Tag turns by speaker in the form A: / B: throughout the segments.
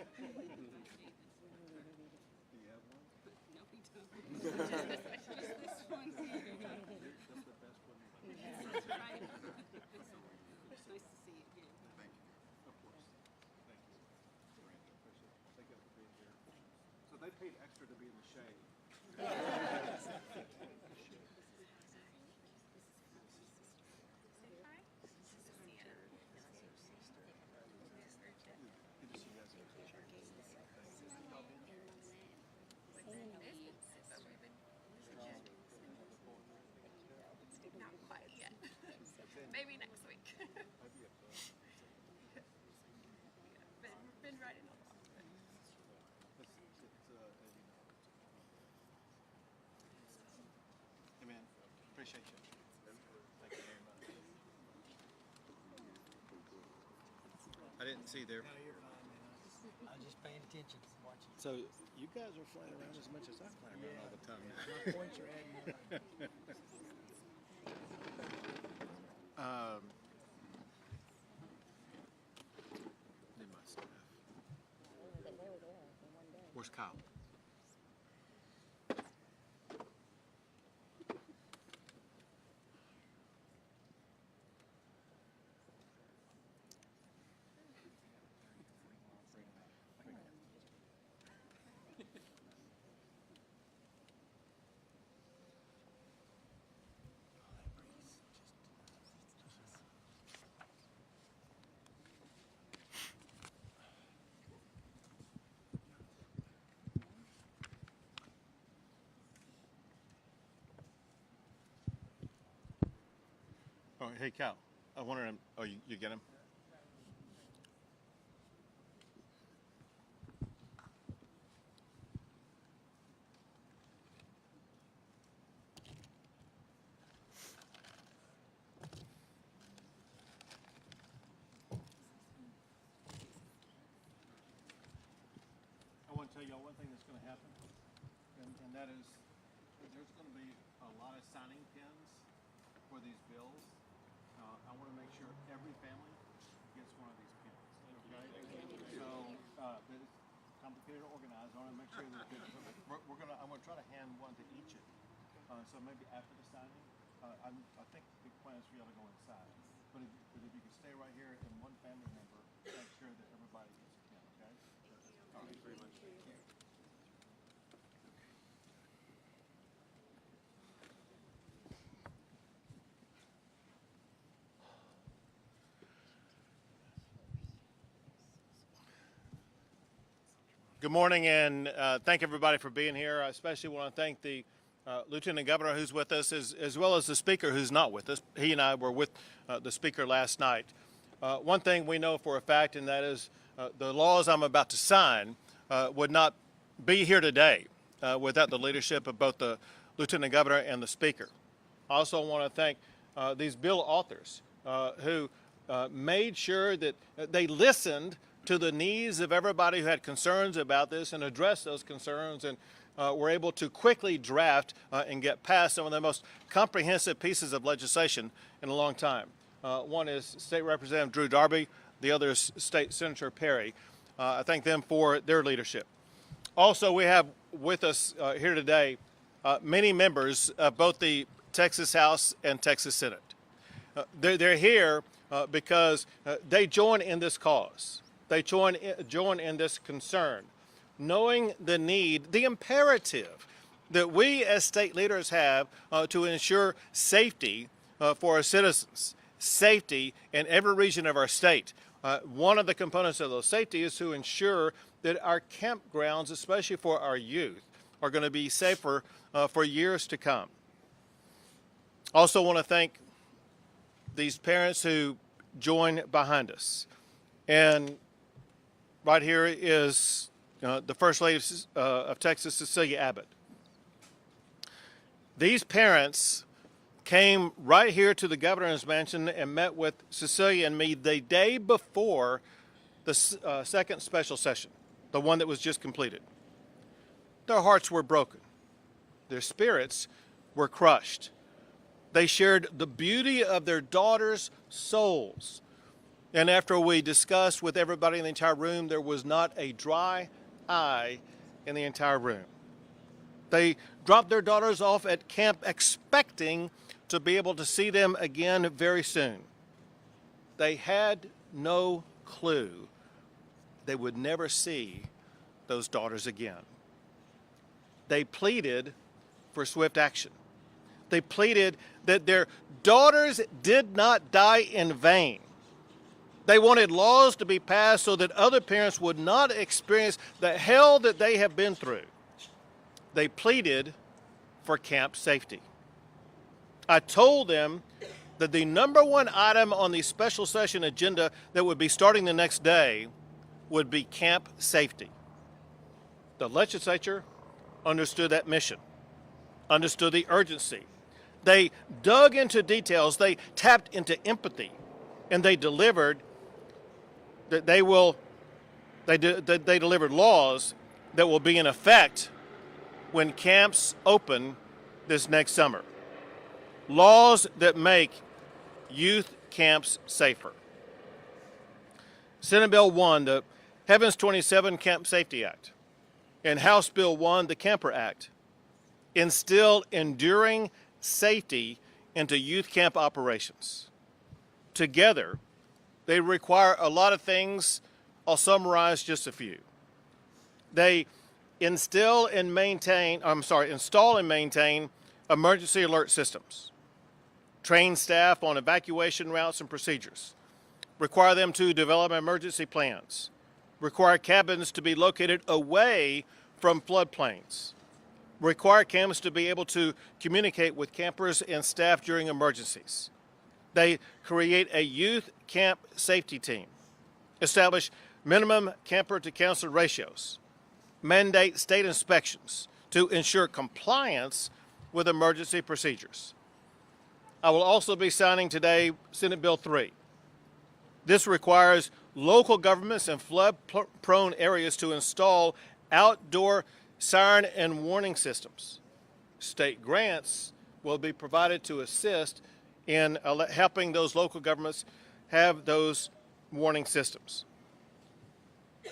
A: you have one?
B: No, we don't. Just this one.
A: That's the best one.
B: That's right. It's nice to see you again.
A: Thank you. Of course. Thank you. Miranda, appreciate it. Thank you for being here. So they paid extra to be in the shade. Good to see you guys.
C: Not quite yet. Maybe next week.
A: Maybe a
C: Been writing a lot.
A: It's as you know. Amen. Appreciate you. Thank you very much. I didn't see there.
D: No, you're fine, man. I was just paying attention, watching.
A: So you guys are flying around as much as I fly around all the time.
D: My points are adding up.
A: Need my stuff. Where's Kyle? Oh, hey, Cal. I wanted him. Oh, you get him? I want to tell y'all one thing that's going to happen, and that is there's going to be a lot of signing pins for these bills. I want to make sure every family gets one of these pins. Okay. So it's complicated to organize. I want to make sure that I'm going to try to hand one to each of you. So maybe after the signing, I think the plan is for y'all to go inside. But if you can stay right here and one family member, make sure that everybody gets a pin. Okay. All right. Very much. Thank you. Good morning, and thank everybody for being here. I especially want to thank the Lieutenant Governor who's with us, as well as the Speaker who's not with us. He and I were with the Speaker last night. One thing we know for a fact, and that is the laws I'm about to sign would not be here today without the leadership of both the Lieutenant Governor and the Speaker. I also want to thank these bill authors who made sure that they listened to the needs of everybody who had concerns about this and addressed those concerns, and were able to quickly draft and get past some of the most comprehensive pieces of legislation in a long time. One is State Representative Drew Darby, the other is State Senator Perry. I thank them for their leadership. Also, we have with us here today many members of both the Texas House and Texas Senate. They're here because they join in this cause. They join in this concern, knowing the need, the imperative that we as state leaders have to ensure safety for our citizens, safety in every region of our state. One of the components of those safety is to ensure that our campgrounds, especially for our youth, are going to be safer for years to come. Also want to thank these parents who join behind us. And right here is the First Lady of Texas, Cecilia Abbott. These parents came right here to the governor's mansion and met with Cecilia and me the day before the second special session, the one that was just completed. Their hearts were broken. Their spirits were crushed. They shared the beauty of their daughters' souls And after we discussed with everybody in the entire room, there was not a dry eye in the entire room. They dropped their daughters off at camp expecting to be able to see them again very soon. They had no clue they would never see those daughters again. They pleaded for swift action. They pleaded that their daughters did not die in vain. They wanted laws to be passed so that other parents would not experience the hell that they have been through. They pleaded for camp safety. I told them that the number one item on the special session agenda that would be starting the next day would be camp safety. The legislature understood that mission, understood the urgency. They dug into details, they tapped into empathy, and they delivered that they delivered laws that will be in effect when camps open this next summer. Laws that make youth camps safer. Senate Bill 1, the Heavens 27 Camp Safety Act, and House Bill 1, the Camper Act, instill enduring safety into youth camp operations. Together, they require a lot of things. I'll summarize just a few. They install and maintain emergency alert systems, train staff on evacuation routes and procedures, require them to develop emergency plans, require cabins to be located away from floodplains, require camps to be able to communicate with campers and staff during emergencies. They create a youth camp safety team, establish minimum camper to counselor ratios, mandate state inspections to ensure compliance with emergency procedures. I will also be signing today Senate Bill 3. This requires local governments in flood-prone areas to install outdoor siren and warning systems. State grants will be provided to assist in helping those local governments have those warning systems.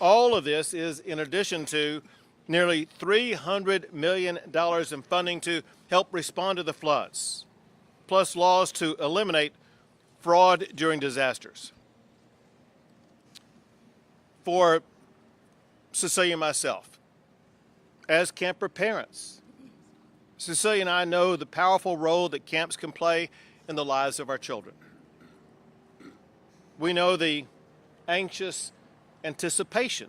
A: All of this is in addition to nearly $300 million in funding to help respond to the floods, plus laws to eliminate fraud during disasters. For Cecilia and myself, as camper parents, Cecilia and I know the powerful role that camps can play in the lives of our children. We know the anxious anticipation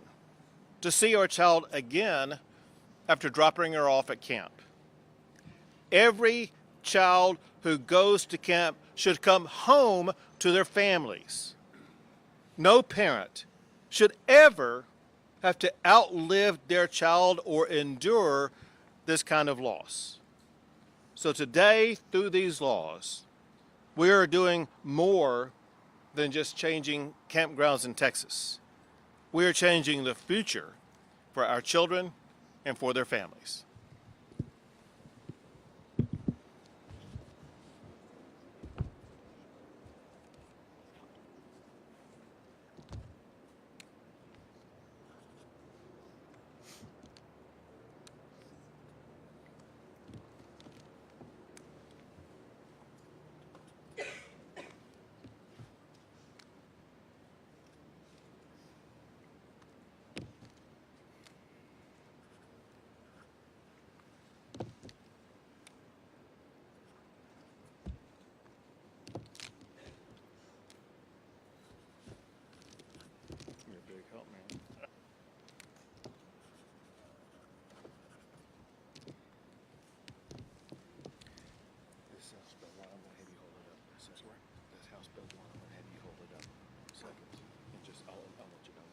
A: to see our child again after dropping her off at camp. Every child who goes to camp should come home to their families. No parent should ever have to outlive their child or endure this kind of loss. So today, through these laws, we are doing more than just changing campgrounds in Texas. We are changing the future for our children and for their families. You're a big help, man. This is House Bill 1. I'm going to have you hold it up. This is where? This House Bill 1. I'm going to have you hold it up. Seconds. And just, I'll let you know.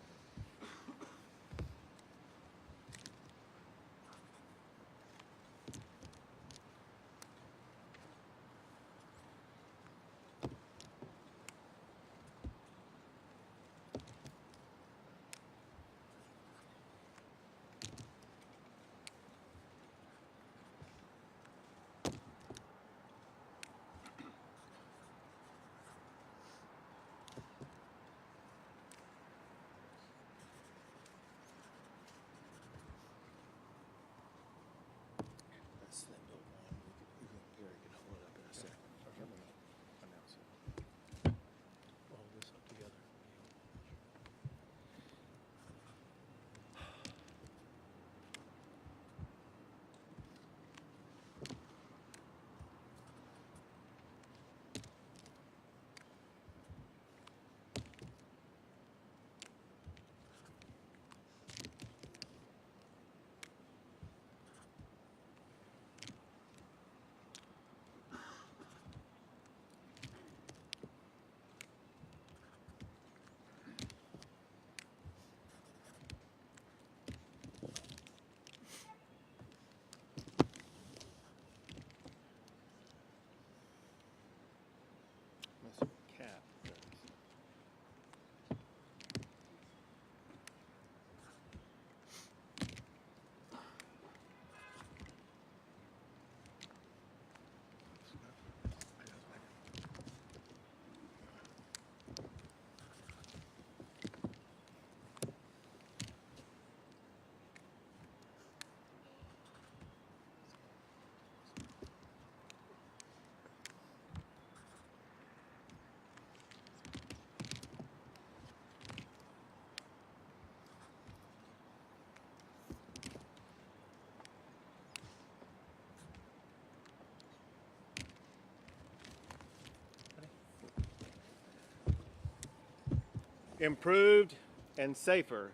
A: Improved and safer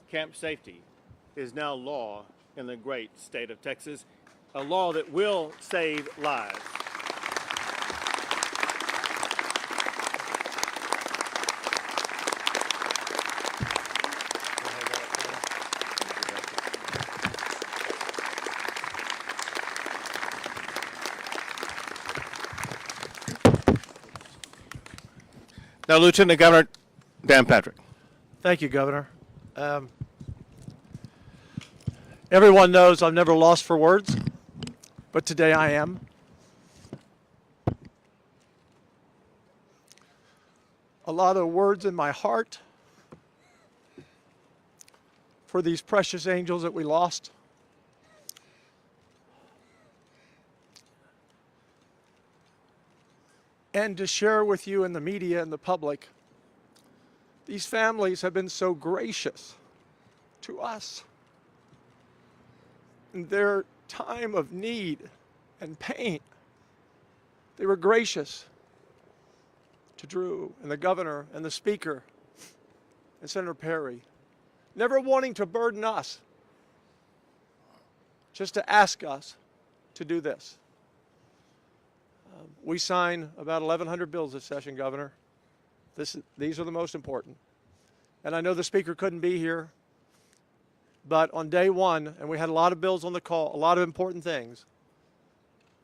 A: camp safety is now law in the great state of Texas, a law that will save lives. Now, Lieutenant Governor Dan Patrick.
E: Thank you, Governor. Everyone knows I'm never lost for words, but today I am. A lot of words in my heart for these precious angels that we lost. And to share with you and the media and the public, these families have been so gracious to us in their time of need and pain. They were gracious to Drew and the governor and the speaker and Senator Perry, never wanting to burden us, just to ask us to do this. We sign about 1,100 bills this session, Governor. These are the most important. And I know the speaker couldn't be here, but on day one, and we had a lot of bills on the call, a lot of important things,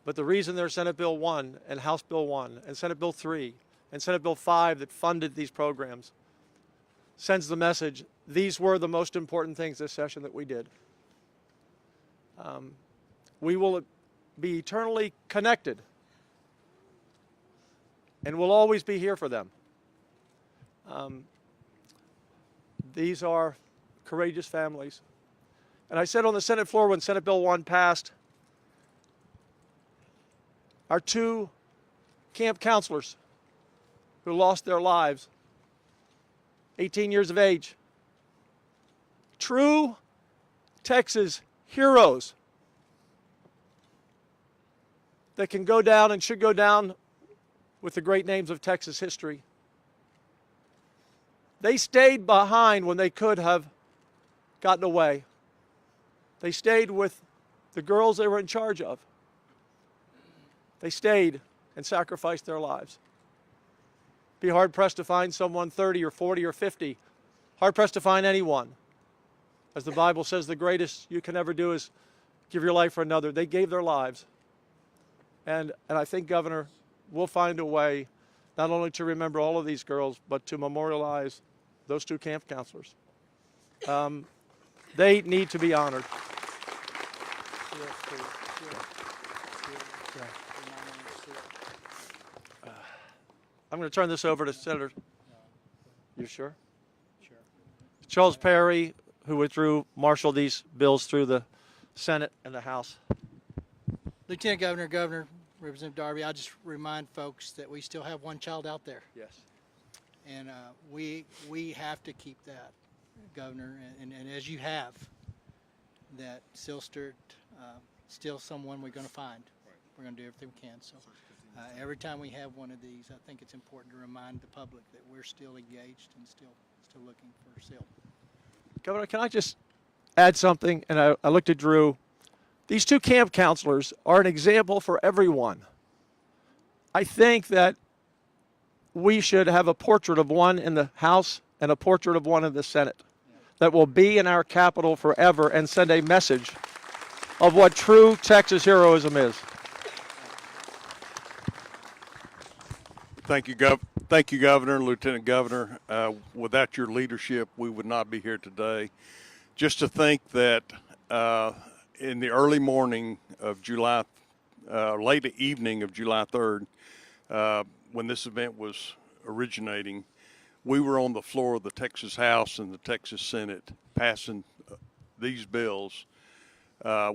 E: but the reason there's Senate Bill 1 and House Bill 1 and Senate Bill 3 and Senate Bill 5 that funded these programs sends the message, these were the most important things this session that we did. We will be eternally connected, and we'll always be here for them. These are courageous families. And I said on the Senate floor when Senate Bill 1 passed, our two camp counselors who lost their lives, 18 years of age, true Texas heroes that can go down and should go down with the great names of Texas history. They stayed behind when they could have gotten away. They stayed with the girls they were in charge of. They stayed and sacrificed their lives. Be hard-pressed to find someone 30 or 40 or 50. Hard-pressed to find anyone. As the Bible says, the greatest you can ever do is give your life for another. They gave their lives. And I think, Governor, we'll find a way not only to remember all of these girls, but to memorialize those two camp counselors. They need to be honored. I'm going to turn this over to Senator. You sure? Sure. Charles Perry, who withdrew, marshaled these bills through the Senate and the House.
D: Lieutenant Governor, Governor, Representative Darby, I'll just remind folks that we still have one child out there.
E: Yes.
D: And we have to keep that, Governor, and as you have, that Silstert, still someone we're going to find. Right. We're going to do everything we can. So every time we have one of these, I think it's important to remind the public that we're still engaged and still looking for Sil.
E: Governor, can I just add something? And I looked at Drew. These two camp counselors are an example for everyone. I think that we should have a portrait of one in the House and a portrait of one in the Senate that will be in our Capitol forever and send a message of what true Texas heroism is.
F: Thank you, Governor, Lieutenant Governor. Without your leadership, we would not be here today. Just to think that in the early morning of late evening of July 3rd, when this event was originating, we were on the floor of the Texas House and the Texas Senate passing these bills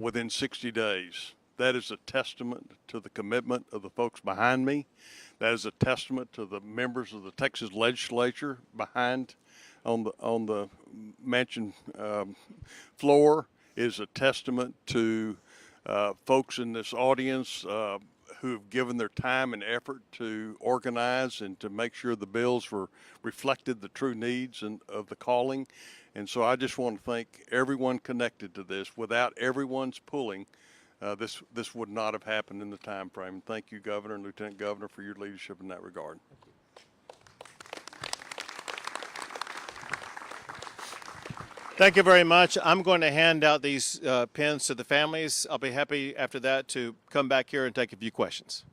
F: within 60 days. That is a testament to the commitment of the folks behind me. That is a testament to the members of the Texas legislature behind on the mansion floor. It is a testament to folks in this audience who have given their time and effort to organize and to make sure the bills reflected the true needs of the calling. And so I just want to thank everyone connected to this. Without everyone's pulling, this would not have happened in the time frame. And thank you, Governor and Lieutenant Governor, for your leadership in that regard.
A: Thank you very much. I'm going to hand out these pins to the families. I'll be happy after that to come back here and take a few questions.